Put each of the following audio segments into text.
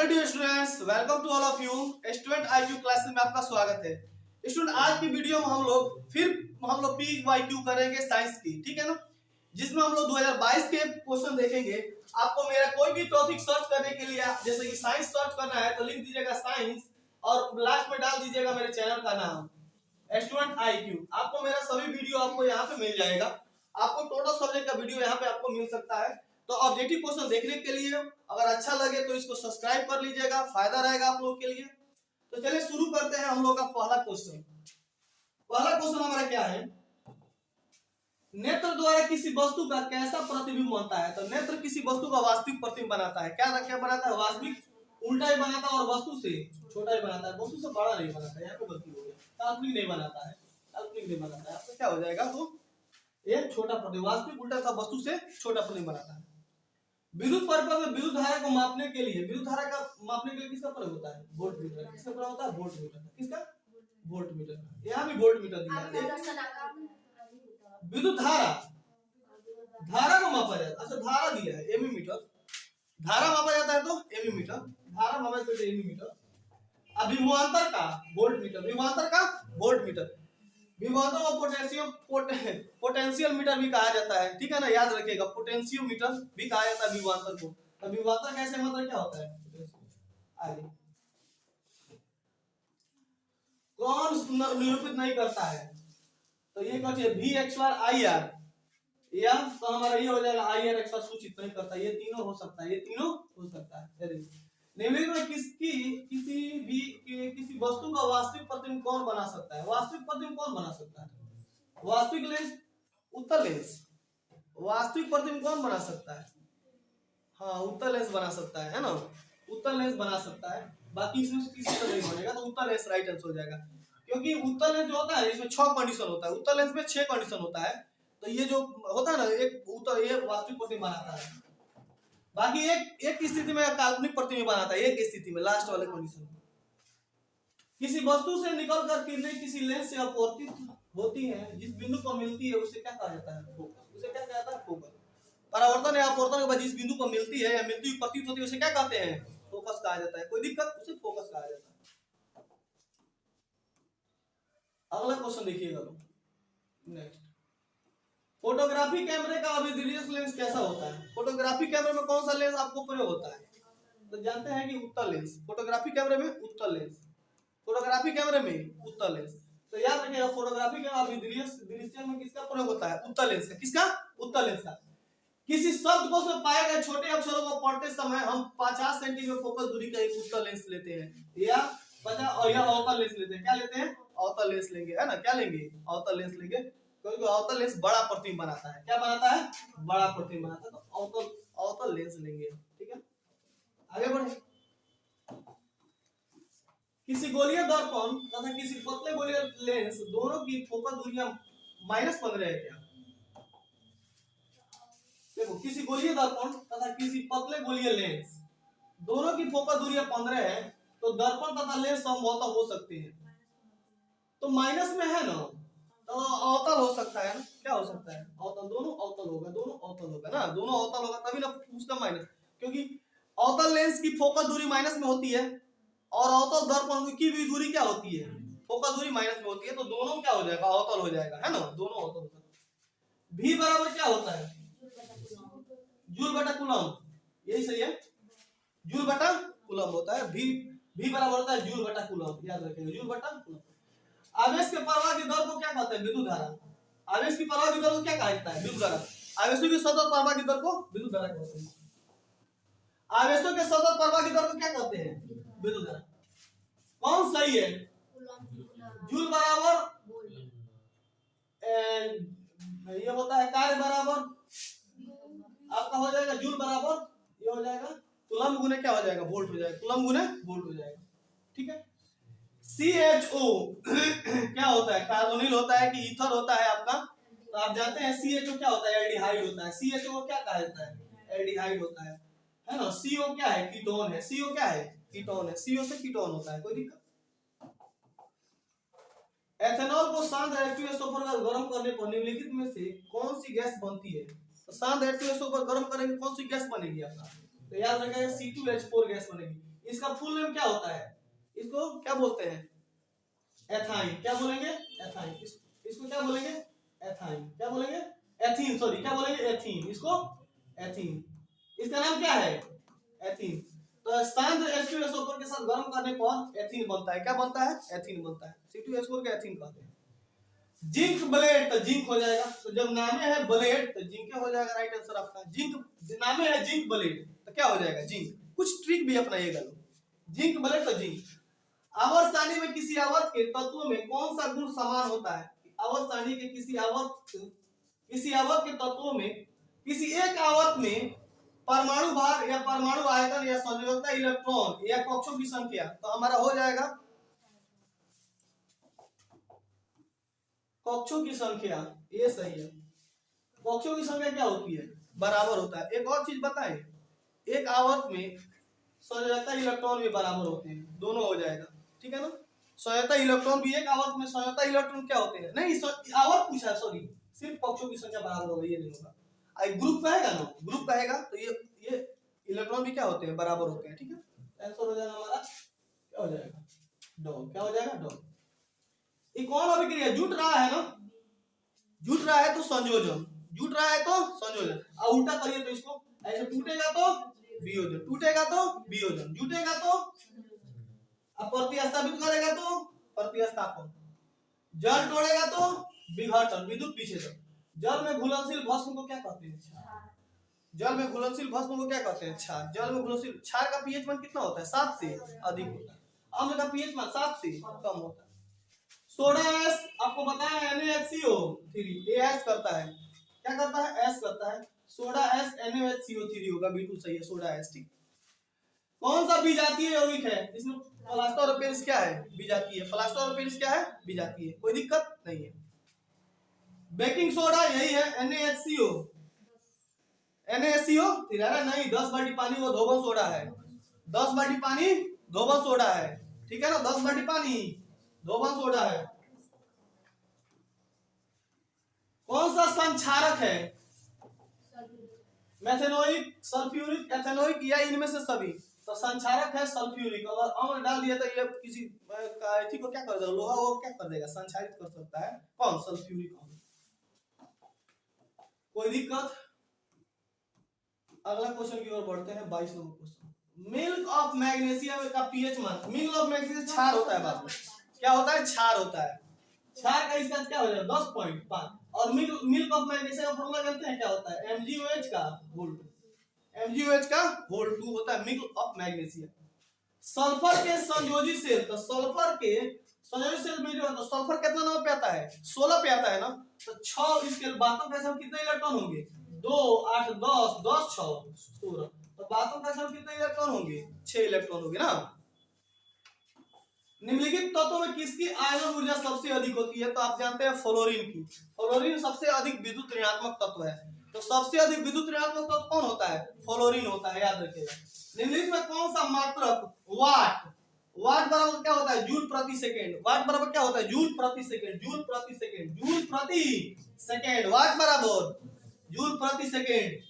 Hello dear students, welcome to all of you. Student IQ classes में आपका स्वागत है। स्टूडेंट, आज की वीडियो में हम लोग PYQ करेंगे साइंस की, ठीक है ना, जिसमें हम लोग 2022 के क्वेश्चन देखेंगे। आपको मेरा कोई भी टॉपिक सर्च करने के लिए, जैसे कि साइंस सर्च करना है तो लिख दीजिएगा साइंस और लास्ट में डाल दीजिएगा मेरे चैनल का नाम स्टूडेंट आईक्यू। आपको मेरा सभी वीडियो आपको यहाँ पे मिल जाएगा। आपको टोटल सब्जेक्ट का वीडियो यहाँ पे आपको मिल सकता है। तो ऑब्जेक्टिव क्वेश्चन देखने के लिए अगर अच्छा लगे तो इसको सब्सक्राइब कर लीजिएगा, फायदा रहेगा आप लोगों के लिए। तो चलिए शुरू करते हैं हम लोग का पहला क्वेश्चन। पहला क्वेश्चन हमारा क्या है, नेत्र द्वारा किसी वस्तु का कैसा प्रतिबिंब बनता है। तो नेत्र किसी वस्तु का वास्तविक प्रतिबिंब बनाता है। क्या बनाता है, वास्तविक उल्टा ही बनाता है और वस्तु से छोटा ही बनाता है, वस्तु से बड़ा नहीं बनाता है। यहाँ पे गलती हो गई, काल्पनिक नहीं बनाता है, काल्पनिक नहीं बनाता है। आपका क्या हो जाएगा, तो एक छोटा प्रतिबिंब, वास्तविक उल्टा था वस्तु से छोटा प्रतिबिंब बनाता है। विद्युत परिपथ में विद्युत धारा को मापने के लिए, विद्युत धारा का मापने के लिए किसका प्रयोग होता है, वोल्ट मीटर। किसका प्रयोग होता है, वोल्ट मीटर। किसका, वोल्ट मीटर। यहाँ भी वोल्ट मीटर दिया है। विद्युत धारा को मापा जाता है। अच्छा, धारा दिया है एमी मीटर, धारा मापा जाता है तो एमी मीटर, धारा मापा जाता है एमी मीटर। अब विभवांतर का वोल्ट मीटर, विभवांतर का वोल्ट मीटर। विभवांतर को पोटेंशियल मीटर भी कहा जाता है, ठीक है ना, याद रखिएगा, पोटेंशियल मीटर भी कहा जाता है विभवांतर को। तो विभवांतर कैसे, मतलब क्या होता है, आगे कौन निरूपित नहीं करता है। तो ये कौन है, V x bar I R, या तो हमारा ये हो जाएगा I R x बार सूचित नहीं करता। ये तीनों हो सकता है, ये तीनों हो सकता है। निम्नलिखित में किसी वस्तु का वास्तविक प्रतिबिंब कौन बना सकता है। वास्तविक प्रतिबिंब कौन बना सकता है, वास्तविक लेंस, उत्तल लेंस। वास्तविक प्रतिबिंब कौन बना सकता है, हाँ उत्तल लेंस बना सकता है ना, उत्तल लेंस बना सकता है। बाकी इसमें किसी का नहीं बनेगा, तो उत्तल लेंस राइट आंसर हो जाएगा। क्योंकि उत्तल लेंस जो होता है इसमें 6 कंडीशन होता है, उत्तल लेंस में 6 कंडीशन होता है। तो ये जो होता है ना, एक उत्तल, ये वास्तविक प्रतिबिंब बनाता है। बाकी एक स्थिति में काल्पनिक प्रतिबिंब बनाता है, एक स्थिति में, लास्ट वाले कंडीशन में। किसी वस्तु से निकलकर किरणें किसी लेंस से अपवर्तित होती हैं, जिस बिंदु को मिलती है उसे क्या कहा जाता है, फोकस। उसे क्या कहा जाता है, फोकस। परावर्तन या अपवर्तन के बाद जिस बिंदु को मिलती है या मिलती हुई प्रतीत होती है उसे क्या कहते हैं, फोकस कहा जाता है। कोई दिक्कत, उसे फोकस कहा जाता है। अगला क्वेश्चन देखिएगा, नेक्स्ट। फोटोग्राफी कैमरे का अभिदृश्य लेंस कैसा होता है। फोटोग्राफी कैमरे में कौन सा लेंस आपको प्रयोग होता है, तो जानते हैं कि उत्तल लेंस। फोटोग्राफी कैमरे में उत्तल लेंस, फोटोग्राफी कैमरे में उत्तल लेंस। तो याद रखिएगा, फोटोग्राफी के अभिदृश्य में किसका प्रयोग होता है, उत्तल लेंस का। किसका, उत्तल लेंस का। किसी शब्द को उसमें पाए गए छोटे अक्षरों को पढ़ते समय हम 50 सेंटीमीटर फोकस दूरी का एक उत्तल लेंस लेते हैं, या 50 और या अवतल लेंस लेते हैं। क्या लेते हैं, अवतल लेंस लेंगे, है ना। क्या लेंगे, अवतल लेंस लेंगे, क्योंकि अवतल लेंस बड़ा प्रतिबिंब बनाता है। क्या बनाता है, बड़ा प्रतिबिंब बनाता है। तो अवतल लेंस लेंगे, ठीक है। आगे बढ़े। किसी गोलीय दर्पण तथा किसी पतले गोलीय लेंस दोनों की फोकस दूरियां -15 है क्या। देखो, किसी गोलीय दर्पण तथा किसी पतले गोलीय लेंस दोनों की फोकस दूरियां 15 है, तो दर्पण तथा लेंस संभवतः हो सकते हैं। तो माइनस में है ना, तो अवतल हो सकता है ना। क्या हो सकता है, अवतल। दोनों अवतल होगा, दोनों अवतल होगा ना, दोनों अवतल होगा तभी ना उसका माइनस। क्योंकि अवतल लेंस की फोकस दूरी माइनस में होती है और अवतल दर्पण की भी दूरी क्या होती है, फोकस दूरी माइनस में होती है। तो दोनों क्या हो जाएगा, अवतल हो जाएगा, है ना, दोनों अवतल होता है। V बराबर क्या होता है, जूल बटा कूलम। यही सही है, जूल बटा कूलम होता है। V बराबर होता है जूल बटा कूलम, याद रखिएगा, जूल बटा कूलम। आवेश के प्रवाह की दर को क्या कहते हैं, विद्युत धारा। आवेश की प्रवाह की दर को क्या कहा जाता है, विद्युत धारा। आवेशों की सतत प्रवाह की दर को विद्युत धारा कहते हैं। आवेशों के सतत प्रवाह की दर को क्या कहते हैं, विद्युत धारा। कौन सही है, जूल बराबर ये होता है कार्य बराबर, आपका हो जाएगा जूल बराबर, ये हो जाएगा कूलम गुने क्या हो जाएगा, वोल्ट हो जाएगा, कूलम गुने वोल्ट हो जाएगा, ठीक है। CHO क्या होता है, कार्बोनिल होता है कि ईथर होता है आपका। तो आप जानते हैं CHO क्या होता है, एल्डिहाइड होता है। CHO को क्या कहा जाता है, एल्डिहाइड होता है ना। CO क्या है, कीटोन है। CO क्या है, कीटोन है। CO से कीटोन होता है, कोई दिक्कत। एथेनॉल को शांत H2SO पर गर्म करने पर निम्नलिखित में से कौन सी गैस बनती है। तो शांत H2SO पर गर्म करेंगे कौन सी गैस बनेगी आपका, तो याद रखिएगा C2H4 गैस बनेगी। इसका फुल नेम क्या होता है? इसको क्या बोलते हैं? एथाइन। क्या बोलेंगे? एथाइन। इसको क्या बोलेंगे? एथाइन। क्या बोलेंगे? एथीन। सॉरी, क्या बोलेंगे? एथीन। इसको एथीन। इसका नाम क्या है? एथीन। तो सांद्र H2SO4 के साथ गर्म करने पर एथीन बनता है। क्या बनता है? एथीन बनता है। C2H4 के एथीन कहते हैं। जिंक ब्लेड, तो जिंक हो जाएगा। तो जब नामे है ब्लेड तो जिंक हो जाएगा। राइट आंसर आपका जिंक। नामे है जिंक ब्लेड तो क्या हो जाएगा? जिंक। कुछ ट्रिक भी अपनाइएगा लोग। जिंक ब्लेड तो जिंक। आवर्त सारणी में किसी आवर्त के तत्वों में कौन सा गुण समान होता है? आवर्त सारणी के किसी आवर्त के तत्वों में किसी एक आवर्त में परमाणु भार या परमाणु आयतन या संयोजकता इलेक्ट्रॉन या कक्षों की संख्या, तो हमारा हो जाएगा कक्षों की संख्या। ये सही है। कक्षों की संख्या क्या होती है? बराबर होता है। एक और चीज बताएं, एक आवर्त में संयोजकता इलेक्ट्रॉन भी बराबर होते हैं। दोनों हो जाएगा, ठीक है ना? संयोजकता इलेक्ट्रॉन भी एक आवर्त में संयोजकता इलेक्ट्रॉन क्या होते हैं? नहीं, आवर्त पूछा, सॉरी। सिर्फ कक्षों की संख्या बराबर होगा, ये नहीं होगा। ग्रुप कहेगा ना, ग्रुप कहेगा तो ये इलेक्ट्रॉन भी क्या होते हैं? बराबर होते हैं, ठीक है? आंसर हो जाएगा हमारा क्या हो जाएगा? डॉ। क्या हो जाएगा? डॉ। ये कौन अभिक्रिया? जुट रहा है ना, जुट रहा है तो संयोजन, जुट रहा है तो संयोजन। अब उल्टा करिए तो इसको ऐसे, टूटेगा तो वियोजन, टूटेगा तो वियोजन, जुटेगा तो अब प्रतिस्थापित करेगा तो प्रतिस्थापन, जल तोड़ेगा तो विघटन, विद्युत विच्छेदन। जल में घुलनशील भस्म को क्या कहते हैं? जल में घुलनशील भस्म को क्या कहते हैं? क्षार। जल में घुलनशील क्षार का पीएच मान कितना होता है? 7 से अधिक होता है। अम्ल का पीएच मान 7 से कम होता है। सोडा एस आपको बताया NaHCO3 एस करता है। क्या करता है? एस करता है। सोडा एस NaHCO3 होगा। बिल्कुल सही है, सोडा एस। ठीक। कौन सा विजातीय यौगिक है? इसमें प्लास्टर ऑफ पेरिस क्या है? विजातीय। प्लास्टर ऑफ पेरिस क्या है? विजातीय। कोई दिक्कत नहीं है। बेकिंग सोडा यही है, NaHCO। NaHCO नहीं, 10 बाल्टी पानी वो धोबन सोडा है। 10 बाल्टी पानी धोबन सोडा है, ठीक है ना? 10 बाल्टी पानी धोबन सोडा है। कौन सा संक्षारक है? मेथेनोइक, सल्फ्यूरिक, एथेनोइक या इनमें से सभी? तो संक्षारक है सल्फ्यूरिक। अगर अम्ल डाल दिया तो ये किसी एथी को क्या कर देगा? लोहा वो क्या कर देगा? संक्षारित कर सकता है। कौन? सल्फ्यूरिक अम्ल। कोई दिक्कत? अगला क्वेश्चन की ओर बढ़ते हैं। 22 number question. Milk of magnesium का पीएच मान। मिल्क ऑफ मैग्नीशियम क्षार होता है। बात में क्या होता है? क्षार होता है। क्षार का इसका क्या हो जाएगा? 10.5। और मिल्क ऑफ मैग्नीशियम का फॉर्मूला जानते हैं क्या होता है? MgOH का होल 2। MgOH का होल 2 होता है मिल्क ऑफ मैग्नीशियम। सल्फर के संयोजी सेल, तो सल्फर के संयोजी सेल में जो है तो सल्फर कितना नंबर पे आता है? 16 पे आता है ना। तो 6 इसके बातों का सब कितने इलेक्ट्रॉन होंगे? 2 8 10 10 6 16। तो बातों का सब कितने इलेक्ट्रॉन होंगे? 6 इलेक्ट्रॉन होंगे ना। निम्नलिखित तत्वों में किसकी आयनन ऊर्जा सबसे अधिक होती है? तो आप जानते हैं फ्लोरीन की। फ्लोरीन सबसे अधिक विद्युत ऋणात्मक तत्व है। तो सबसे अधिक विद्युत ऋणात्मक तत्व कौन होता है? फ्लोरीन होता है, याद रखिएगा। निम्नलिखित में कौन सा मात्रक वाट? वाट बराबर क्या होता है? जूल प्रति सेकेंड। वाट बराबर क्या होता है? जूल प्रति सेकेंड, जूल प्रति सेकेंड, जूल प्रति सेकेंड। वाट बराबर जूल प्रति सेकेंड।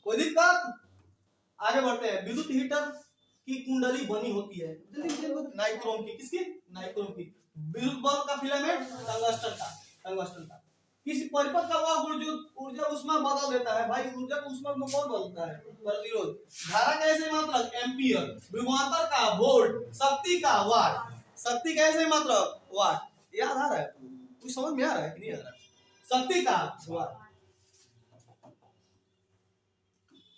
कोई दिक्कत? आगे बढ़ते हैं। विद्युत हीटर की कुंडली बनी होती है नाइक्रोम की। किसकी? नाइक्रोम की। विद्युत बल्ब का फिलामेंट टंगस्टन का, टंगस्टन का। किसी परिपथ का वह ऊर्जा उष्मा बदल देता है। भाई ऊर्जा को उष्मा में कौन बदलता है? प्रतिरोध। धारा कैसे मात्रक? एम्पियर। विभवांतर का वोल्ट। शक्ति का वाट। शक्ति कैसे मात्रक? वाट। याद आ रहा है? कुछ समझ में आ रहा है कि नहीं आ रहा? शक्ति का वाट।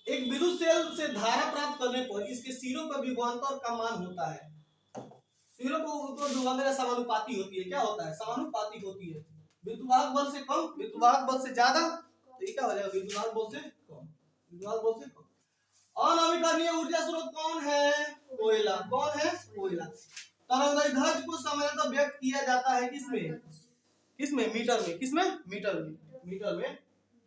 एक विद्युत सेल से धारा प्राप्त करने पर इसके सिरों पर विभवांतर का मान होता है। सिरों को ऊपर विभवांतर समानुपाती होती है। क्या होता है? समानुपाती होती है। विद्युतवाहक बल से कम, विद्युतवाहक बल से ज्यादा, तो ये क्या हो जाएगा? विद्युतवाहक बल से कम, विद्युतवाहक बल से कम। अनवीकरणीय ऊर्जा स्रोत कौन है? कोयला। कौन है? कोयला। तरंगदैर्घ्य को सामान्यतः व्यक्त किया जाता है किसमें? किसमें? मीटर में। किसमें? मीटर में। मीटर में है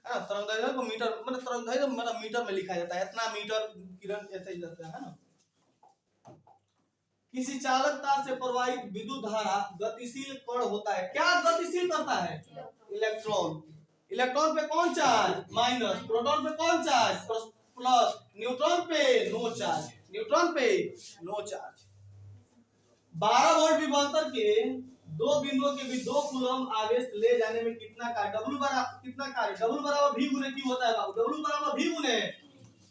ना। तरंगदैर्घ्य को मीटर मतलब तरंगदैर्घ्य मतलब मीटर में लिखा जाता है। इतना मीटर किरण ऐसे ही जाता है ना। किसी चालक तार से प्रवाहित विद्युत धारा गतिशील कण होता है। क्या गतिशील करता है? इलेक्ट्रॉन। इलेक्ट्रॉन पे कौन चार्ज? माइनस। प्रोटॉन पे कौन चार्ज? प्लस। न्यूट्रॉन पे नो चार्ज। न्यूट्रॉन पे नो चार्ज। 12 वोल्ट विभवांतर के दो बिंदुओं के बीच 2 कूलम आवेश ले जाने में कितना कार्य W बराबर कितना कार्य W बराबर V गुने Q होता है बाबू। W बराबर V गुने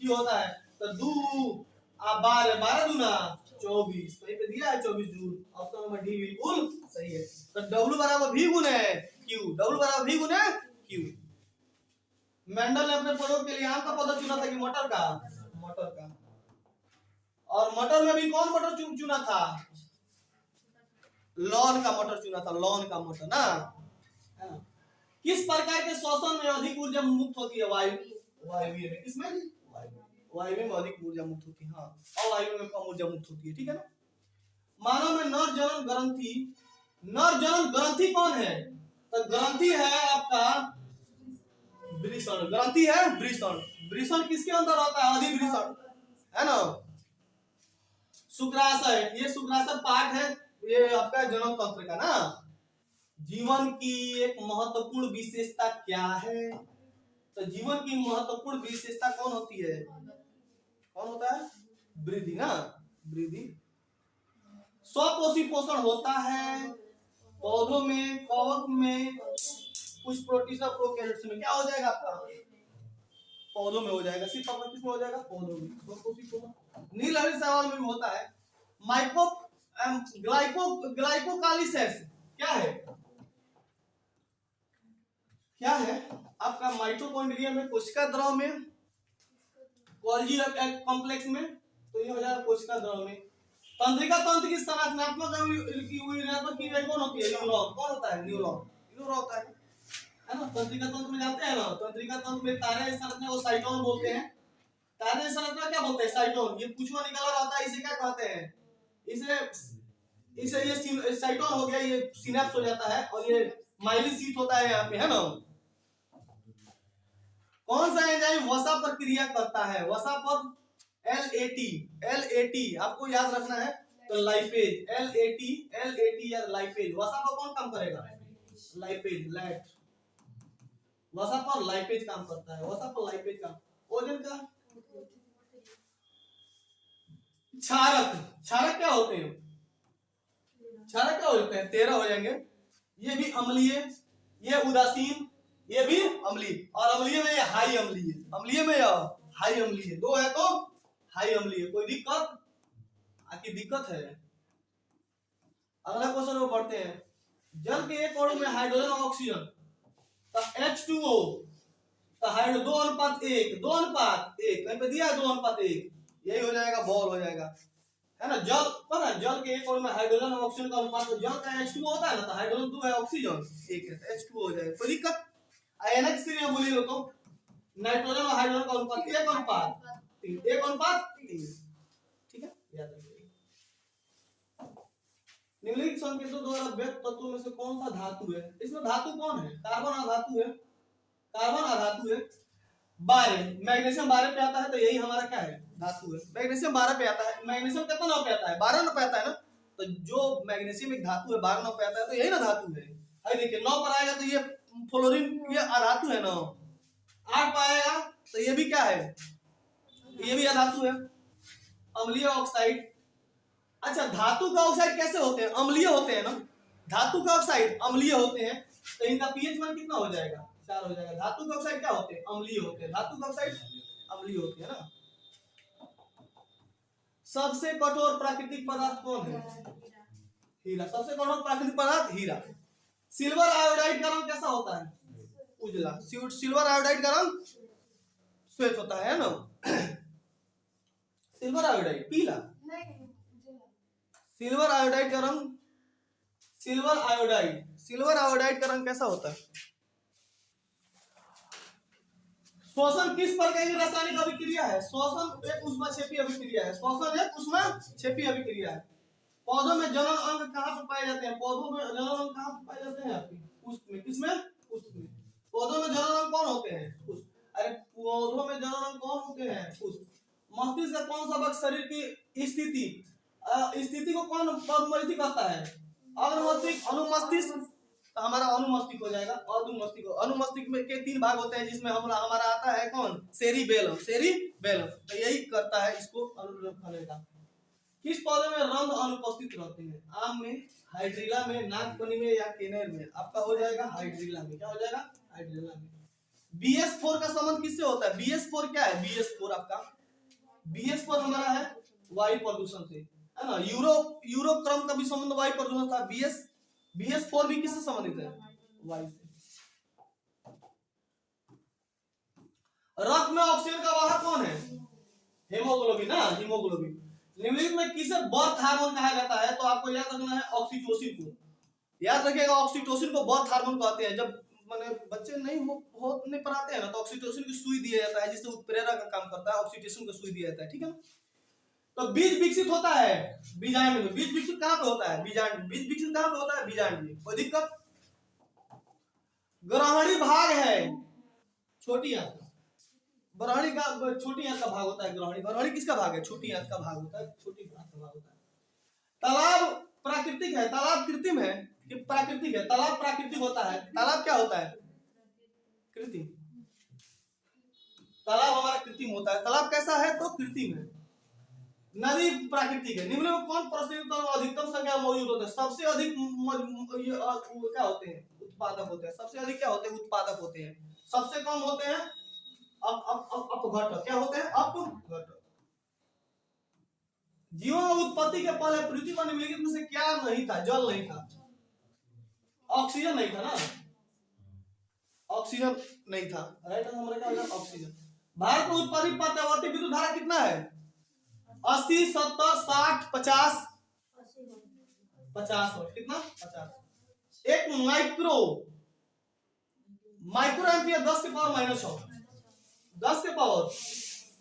Q होता है। तो 2 12 12 दूना 24, कहीं पे दिया है 24 जूल। ऑप्शन नंबर डी बिल्कुल सही है। तो W बराबर V गुने Q, W बराबर V गुने Q। मेंडल ने अपने प्रयोग के लिए आम का पौधा चुना था कि मटर का? मटर का। और मटर में भी कौन मटर चुना था? लॉन का मटर चुना था, लॉन का मटर ना। किस प्रकार के श्वसन में अधिक ऊर्जा मुक्त होती है? वायवीय में। किसमें? वायवीय में अधिक ऊर्जा मुक्त होती है। हाँ, और वायवीय में कम ऊर्जा मुक्त होती है, ठीक है ना। मानव में नर जनन ग्रंथि कौन है? तो ग्रंथि है आपका वृषण। ग्रंथि है वृषण। वृषण किसके अंदर होता है? अधिवृषण, है ना। शुक्राशय, ये शुक्राशय पार्ट है ये आपका जनन तंत्र का ना। जीवन की एक महत्वपूर्ण विशेषता क्या है? तो जीवन की महत्वपूर्ण विशेषता कौन होती है? कौन होता है? वृद्धि ना, वृद्धि। स्वपोषी पोषण होता है पौधों में, कवक में, कुछ प्रोटिस्ट और प्रोकैरियोट्स में। क्या हो जाएगा आपका? पौधों में हो जाएगा। सिर्फ आपका किसमें हो जाएगा? पौधों में। स्वपोषी पोषण नीलहरी सवाल में भी होता है। माइक्रो ग्लाइकोकालिसिस क्या है? क्या है आपका? माइटोकॉन्ड्रिया में, कोशिका द्रव में, गोल्गी कॉम्प्लेक्स में। तो ये हो जाएगा कोशिका द्रव में। तंत्रिका तंत्र की संरचनात्मक क्रिया कौन होती है? न्यूरॉन। कौन होता है? न्यूरॉन। न्यूरॉन होता है ना। तंत्रिका तंत्र में जाते हैं ना, तंत्रिका तंत्र में तारे संरचना को साइटोन बोलते हैं। तारे संरचना क्या बोलते हैं? साइटोन। ये पूछवा निकाला रहता है, इसे क्या कहते हैं? इसे ये साइटोन हो गया, ये सिनेप्स हो जाता है और ये माइलिन शीट होता है यहाँ पे, है ना। कौन सा एंजाइम वसा पर क्रिया करता है? वसा पर LAT आपको याद रखना है। तो लाइपेज, LAT या लाइपेज। वसा पर कौन काम करेगा? लाइपेज, लैट। वसा पर लाइपेज काम करता है। वसा पर लाइपेज काम। ओजन का क्षारक, क्षारक क्या होते हैं? क्षारक क्या होते हैं? 13 हो जाएंगे। ये भी अम्लीय, ये उदासीन, ये भी अम्लीय। और अम्लीय में ये हाई अम्लीय, अम्लीय में यह हाई अम्लीय। 2 है तो हाई अम्लीय। कोई दिक्कत? आखिर दिक्कत है? अगला क्वेश्चन में पढ़ते हैं। जल के एक अणु में हाइड्रोजन और ऑक्सीजन, तो H2O, तो हाइड्रो 2:1, 2:1, कहीं पे दिया है 2:1। यही हो जाएगा, बॉल हो जाएगा, है ना। जल पर जल के एक अणु में हाइड्रोजन और ऑक्सीजन का अनुपात, तो जल का H2O होता है ना, तो हाइड्रोजन 2 है, ऑक्सीजन 1 है, तो H2O हो जाएगा। कोई दिक्कत? NH3 में बोलिए तो नाइट्रोजन और हाइड्रोजन का अनुपात 1:3, 1:3, ठीक है, याद रखिए। निम्नलिखित संकेतों द्वारा व्यक्त तत्वों में से कौन सा धातु है? इसमें धातु कौन है? कार्बन अधातु है, कार्बन अधातु है। 12, मैग्नीशियम 12 पे आता है, तो यही हमारा क्या है? धातु है। मैग्नीशियम 12 पे आता है। मैग्नीशियम कितना नंबर पे आता है? 12 नंबर पे आता है ना। तो जो मैग्नीशियम एक धातु है, 12 नंबर पे आता है, तो यही ना धातु है। अरे देखिए 9 पर आएगा तो ये फ्लोरीन, ये अधातु है ना। 8 पर आएगा तो ये भी क्या है? ये भी अधातु है। अम्लीय ऑक्साइड। अच्छा, धातु का ऑक्साइड कैसे होते हैं? अम्लीय होते हैं ना। धातु का ऑक्साइड अम्लीय होते हैं, तो इनका पीएच मान कितना हो जाएगा? 4 हो जाएगा। धातु का ऑक्साइड क्या होते हैं? अम्लीय होते हैं। धातु का ऑक्साइड अम्लीय होते हैं ना। सबसे कठोर प्राकृतिक पदार्थ कौन है? हीरा। सबसे कठोर प्राकृतिक पदार्थ हीरा। सिल्वर आयोडाइड का रंग कैसा होता है? उजला। सिल्वर आयोडाइड का रंग श्वेत होता है ना। सिल्वर आयोडाइड पीला। सिल्वर आयोडाइड का रंग, सिल्वर आयोडाइड का रंग कैसा होता है? श्वसन किस प्रकार की रासायनिक अभिक्रिया है? श्वसन एक ऊष्माक्षेपी अभिक्रिया है। श्वसन एक ऊष्माक्षेपी अभिक्रिया है। पौधों में जनन अंग कहाँ पे पाए जाते हैं? पौधों में जनन अंग कहाँ पे पाए जाते हैं? आपके पुष्प में। किसमें? पुष्प में। पौधों में जनन अंग कौन होते हैं? पुष्प। अरे पौधों में जनन अंग कौन होते हैं? पुष्प। मस्तिष्क का कौन सा भाग शरीर की स्थिति को कौन मस्तिष्क करता है? अग्र मस्तिष्क, अनुमस्तिष्क, तो हमारा अनुमस्तिष्क हो जाएगा। अनुमस्तिष्क में के 3 भाग होते हैं, जिसमें हमारा आता है कौन, सेरिबेलम। तो यही करता है इसको अनुलोम करने का। किस पौधे में रंध्र अनुपस्थित रहते हैं? आम में, हाइड्रिला में, नागफनी में या केनेर में? आपका हो जाएगा हाइड्रिला में। क्या हो जाएगा? हाइड्रिला में। BS4 का संबंध किससे होता है? BS4 क्या है? BS4 आपका, BS4 हमारा है वायु प्रदूषण से, है ना। यूरो क्रम का भी संबंध वायु प्रदूषण था। BS4 भी किससे संबंधित है? वायु से। रक्त में ऑक्सीजन का वाहक कौन है? हेमोग्लोबिन ना, हीमोग्लोबिन। निम्नलिखित में किसे बर्थ हार्मोन कहा जाता है? तो आपको याद रखना है ऑक्सीटोसिन को। याद रखिएगा, ऑक्सीटोसिन को बर्थ हार्मोन कहते हैं। जब माने बच्चे नहीं पढ़ाते हैं ना, तो ऑक्सीटोसिन की सुई दिया जाता है, जिससे उत्प्रेरक का काम करता है। ऑक्सीटोसिन को सुई दिया जाता है, ठीक है ना। तो बीज विकसित होता है बीजांड में। बीज विकसित कहां पे होता है? बीजांड में। बीज विकसित कहां पे होता है? बीजांड में। कोई दिक्कत? ग्रहणी भाग है छोटी आंत। ग्रहणी का छोटी आंत का भाग होता है ग्रहणी। ग्रहणी किसका भाग है? छोटी आंत का भाग होता है, छोटी आंत का भाग होता है। तालाब प्राकृतिक है, तालाब कृत्रिम है कि प्राकृतिक है? तालाब प्राकृतिक होता है। तालाब क्या होता है? कृत्रिम। तालाब हमारा कृत्रिम होता है। तालाब कैसा है? तो कृत्रिम है। नदी प्राकृतिक है। निम्न में कौन परिस्थिति में अधिकतम संख्या मौजूद होते हैं? सबसे अधिक क्या होते हैं? उत्पादक होते हैं। सबसे अधिक क्या होते हैं? उत्पादक होते हैं। सबसे कम होते हैं अपघटक। क्या होते हैं? अपघटक। जीवन उत्पत्ति के पहले पृथ्वी पर निम्नलिखित में से क्या नहीं था? जल नहीं था, ऑक्सीजन नहीं था ना, ऑक्सीजन नहीं था। राइट आंसर क्या होगा? ऑक्सीजन। भारत में उत्पादित प्रत्यावर्ती विद्युत धारा कितना है? 80, 70, 60, 50? 50 वाट। कितना? 50। एक माइक्रो एम्पियर 10 के पावर -6, 10 के पावर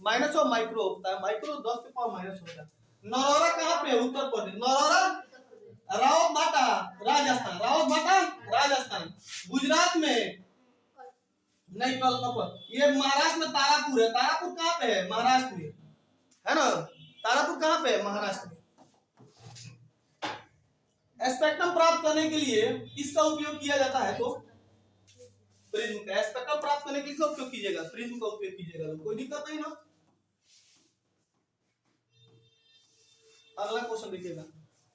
-6 माइक्रो होता है। माइक्रो 10 के पावर -6 होता है। नरौरा कहाँ पे है? उत्तर प्रदेश। नरौरा रावतभाटा राजस्थान। रावतभाटा राजस्थान। गुजरात में नहीं, कलकत्ता। ये महाराष्ट्र में तारापुर है। तारापुर कहाँ पे है? महाराष्ट्र में, है ना। तारापुर कहाँ पे है? महाराष्ट्र में। स्पेक्ट्रम प्राप्त करने के लिए किसका उपयोग किया जाता है? तो प्रिज्म का। स्पेक्ट्रम प्राप्त करने के लिए किसका उपयोग कीजिएगा? प्रिज्म का उपयोग कीजिएगा। कोई दिक्कत नहीं ना। अगला क्वेश्चन देखिएगा।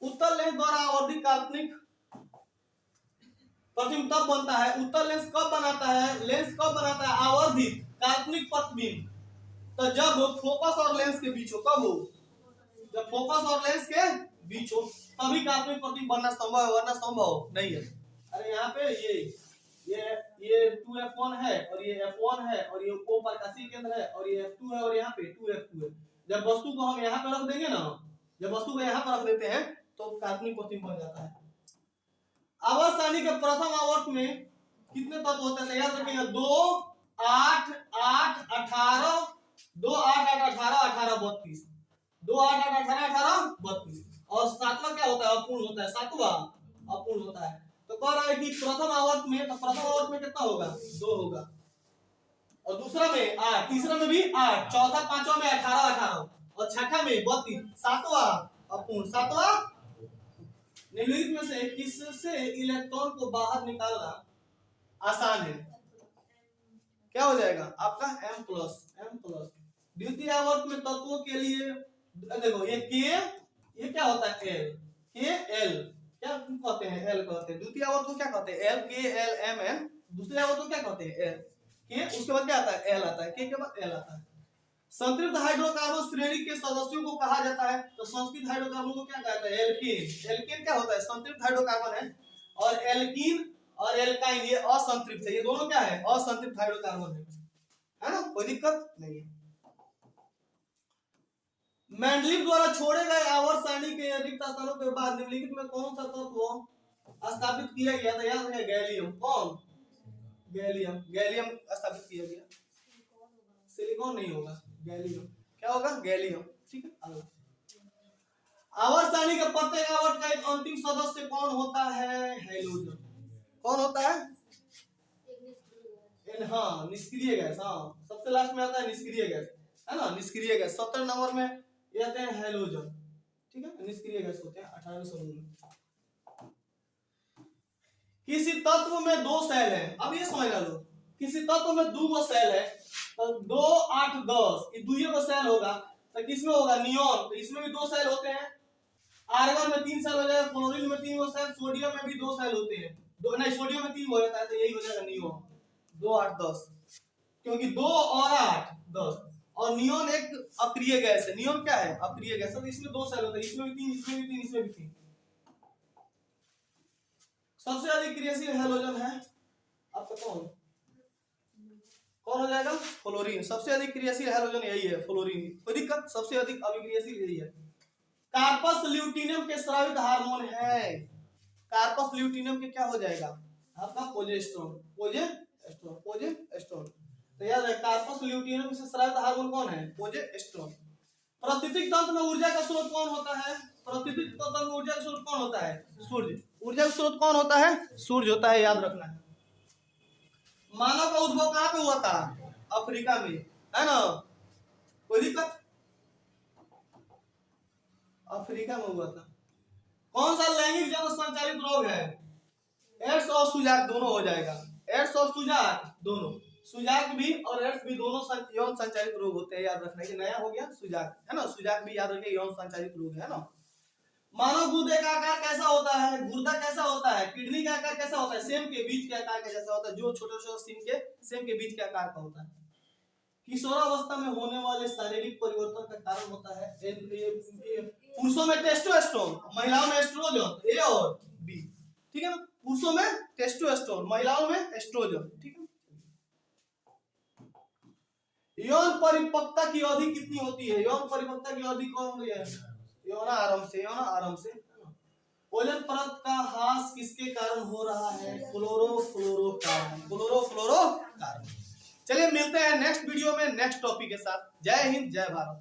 उत्तल लेंस द्वारा आवर्धित काल्पनिक प्रतिबिंब तब बनता है। उत्तल लेंस कब बनाता है? लेंस कब बनाता है आवर्धित काल्पनिक प्रतिबिंब? तो जब फोकस और लेंस के बीच हो। कब हो? जब फोकस और लेंस के बीच हो, तभी काल्पनिक प्रतिबिंब बनना संभव है, वरना संभव नहीं है। अरे यहाँ पे ये 2f1 है और ये f1 है और ये O प्रकाशीय केंद्र है और ये f2 है और यहाँ पे 2f2 है। जब वस्तु को हम यहाँ पे रख देंगे ना, जब वस्तु को यहाँ पर रख देते हैं तो काल्पनिक प्रतिबिंब बन जाता है। आवर्त सारणी के प्रथम आवर्त में कितने तत्व होते हैं? याद रखिएगा 2, 8, 8, 18, 2, 8, 8, 18, 18, 32, 2, 8, 8, 18, 18, 32। और सातवां क्या होता है? अपूर्ण होता है। सातवां अपूर्ण होता है। तो कह रहा है कि प्रथम आवर्त में, तो प्रथम आवर्त में कितना होगा? 2 होगा। और दूसरा में 8, तीसरा में भी 8, चौथा पांचवा में 18, 18 और छठा में 32। सातवां अपूर्ण। सातवां निम्नलिखित में से किससे इलेक्ट्रॉन को बाहर निकालना आसान है? क्या हो जाएगा आपका? M+। द्वितीय आवर्त में तत्वों के लिए देखो, ये K, ये क्या होता है? L, K, L क्या कहते हैं? L कहते हैं। द्वितीय आवर्त को क्या कहते हैं? L, K, L, M, N। दूसरे आवर्त को क्या कहते हैं? L, K, उसके बाद क्या आता है? L आता है। K के बाद L आता है। संतृप्त हाइड्रोकार्बन श्रेणी के सदस्यों को कहा जाता है। तो संतृप्त हाइड्रोकार्बन को क्या कहता है? एल्कीन। एल्कीन क्या होता है? संतृप्त हाइड्रोकार्बन है। और एल्कीन और एल्काइन ये असंतृप्त है। ये दोनों क्या है? असंतृप्त हाइड्रोकार्बन है ना। कोई दिक्कत नहीं है। मेंडलीव द्वारा छोड़े गए आवर्त सारणी के रिक्त स्थानों के बाद निम्नलिखित में कौन सा तत्व स्थापित किया गया था? याद है गैलियम। कौन? गैलियम। गैलियम स्थापित किया गया। सिलिकॉन नहीं होगा, गैलियम। क्या होगा? गैलियम। ठीक है। अगला आवर्त सारणी के प्रत्येक आवर्त का एक अंतिम सदस्य कौन होता है? हैलोजन। कौन होता है? हाँ, निष्क्रिय गैस। हाँ, सबसे लास्ट में आता है निष्क्रिय गैस, है ना। निष्क्रिय गैस 17 नंबर में ये आते हैं हैलोजन। ठीक है, निष्क्रिय गैस होते हैं 18 समूह में। किसी तत्व में 2 सेल है, अब ये समझ लो, किसी तत्व में 2 सेल है तो 2 8 10 ये 2 गो सेल होगा, तो किसमें होगा नियोन, तो इसमें भी 2 सेल होते हैं, आर्गन में 3 सेल हो जाएगा, क्लोरीन में 3 गो सेल, सोडियम में भी 2 सेल होते हैं, दो नहीं सोडियम में 3 हो जाता है, तो यही हो जाएगा नियोन 2 8 10, क्योंकि 2 और 8 10, और नियोन एक अक्रिय गैस है, नियोन क्या है अक्रिय गैस है, तो इसमें 2 सेल होते हैं, इसमें भी 3 इसमें भी 3 इसमें भी 3। सबसे अधिक क्रियाशील हैलोजन है आपका कौन हो जाएगा, फ्लोरीन। सबसे अधिक क्रियाशील हैलोजन यही है फ्लोरीन, कोई दिक्कत, सबसे अधिक अभिक्रियाशील यही है। कार्पस ल्यूटिनियम के स्रावित हार्मोन है, कार्पस ल्यूटिनियम के क्या हो जाएगा आपका प्रोजेस्टेरोन, प्रोजेस्टेरोन। तो याद रखें कार्पस ल्यूटिनियम से स्रावित हार्मोन कौन है, प्रोजेस्टेरोन। प्राकृतिक तंत्र में ऊर्जा का स्रोत कौन होता है, प्राकृतिक तंत्र में ऊर्जा का स्रोत कौन होता है, सूर्य। ऊर्जा का स्रोत कौन होता है, सूर्य होता है, याद रखना है। मानव का उद्भव कहाँ पे हुआ था, अफ्रीका में, है ना, कोई दिक्कत, अफ्रीका में हुआ था। कौन सा लैंगिक जन संचालित रोग है, एड्स और सुजाक दोनों हो जाएगा, एड्स और सुजाक दोनों, सुजाक भी और एड्स भी दोनों यौन संचालित रोग होते हैं, याद रखना। ये नया हो गया सुजाक, है ना, सुजाक भी याद रखिए यौन संचालित रोग है ना। मानव गुर्दे का आकार कैसा होता है, गुर्दा कैसा होता है, किडनी का आकार कैसा होता है, सेम के बीच के आकार के जैसा होता है, जो छोटे छोटे सेम के बीच के आकार का होता है। किशोरावस्था में होने वाले शारीरिक परिवर्तन का कारण होता है पुरुषों में टेस्टोस्टेरोन, महिलाओं में एस्ट्रोजन, ए और बी, ठीक है ना, पुरुषों में टेस्टोस्टेरोन, महिलाओं में एस्ट्रोजन, ठीक है। यौन परिपक्वता की अवधि कितनी होती है, यौन परिपक्वता की अवधि कौन है, यौन आरंभ से। ओजोन परत का ह्रास किसके कारण हो रहा है, क्लोरोफ्लोरोकार्बन। चलिए मिलते हैं नेक्स्ट वीडियो में नेक्स्ट टॉपिक के साथ। जय हिंद जय भारत।